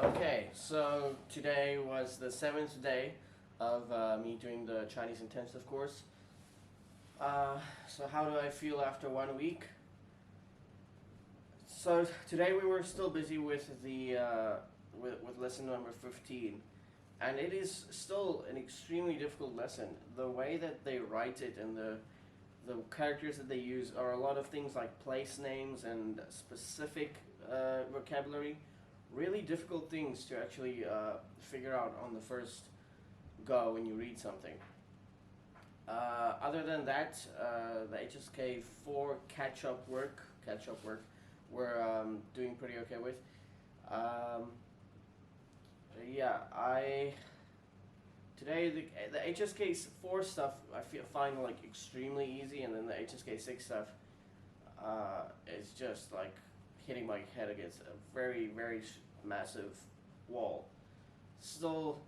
Okay, so today was the seventh day of me doing the Chinese intensive course. So how do I feel after 1 week? So today we were still busy with the with lesson number 15, and it is still an extremely difficult lesson. The way that they write it and the characters that they use are a lot of things like place names and specific vocabulary. Really difficult things to actually figure out on the first go when you read something. Other than that, the HSK 4 catch up work, we're doing pretty okay with. Um, yeah, I today the HSK 4 stuff find like extremely easy, and then the HSK 6 stuff is just like hitting my head against a very massive wall. Still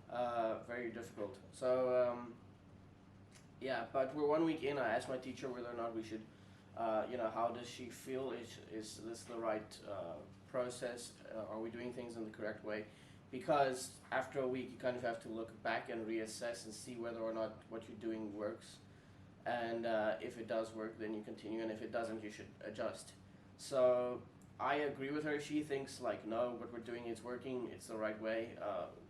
very difficult. So yeah, but we're 1 week in. I asked my teacher whether or not we should, how does she feel? Is this the right process? Are we doing things in the correct way? Because after a week, you kind of have to look back and reassess and see whether or not what you're doing works. And if it does work, then you continue, and if it doesn't, you should adjust. So I agree with her. She thinks like, no, what we're doing is working. It's the right way.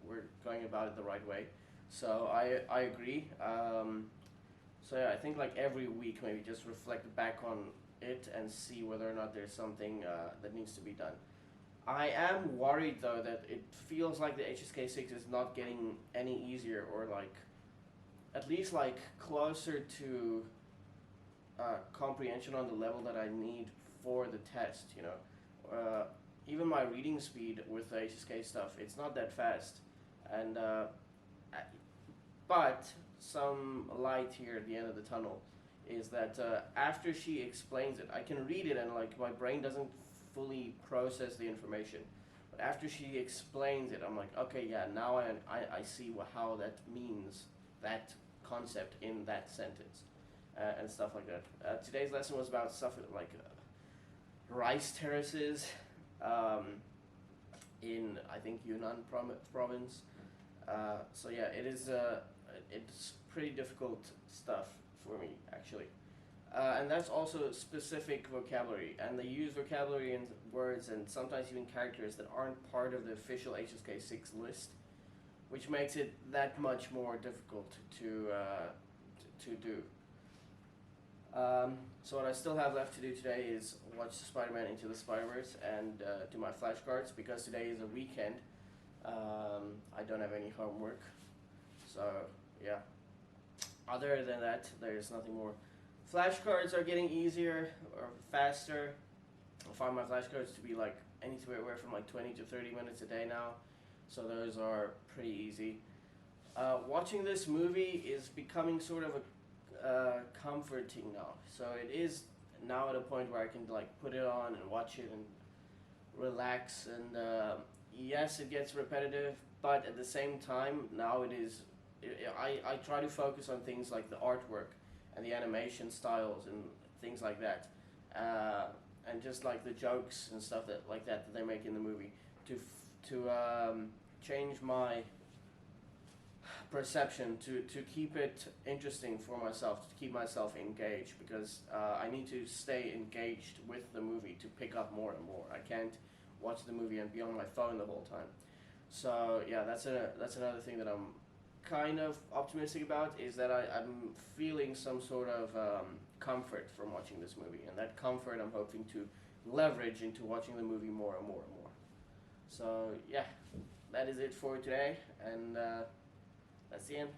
We're going about it the right way. So I agree. So yeah, I think like every week maybe just reflect back on it and see whether or not there's something that needs to be done. I am worried though that it feels like the HSK 6 is not getting any easier, or like at least like closer to comprehension on the level that I need for the test. Even my reading speed with the HSK stuff, it's not that fast, and but some light here at the end of the tunnel is that after she explains it, I can read it and like my brain doesn't fully process the information. But after she explains it, I'm like, okay, yeah, now I see how that means that concept in that sentence, and stuff like that. Today's lesson was about stuff like rice terraces in, I think, Yunnan province. So yeah, it's pretty difficult stuff for me actually. And that's also specific vocabulary, and they use vocabulary and words and sometimes even characters that aren't part of the official HSK 6 list, which makes it that much more difficult to do. So what I still have left to do today is watch Spider-Man Into the Spider-Verse and do my flashcards, because today is a weekend. I don't have any homework, so yeah. Other than that, there's nothing more. Flashcards are getting easier or faster. I find my flashcards to be like anywhere from like 20 to 30 minutes a day now, so those are pretty easy. Watching this movie is becoming sort of a comforting now. So it is now at a point where I can like put it on and watch it and relax. And yes, it gets repetitive, but at the same time, now it is. I try to focus on things like the artwork and the animation styles and things like that, and just like the jokes and stuff that they make in the movie to change my perception, to keep it interesting for myself, to keep myself engaged, because I need to stay engaged with the movie to pick up more and more. I can't watch the movie and be on my phone the whole time. So yeah, that's another thing that I'm kind of optimistic about, is that I'm feeling some sort of comfort from watching this movie, and that comfort I'm hoping to leverage into watching the movie more and more and more. So yeah, that is it for today, and that's the end.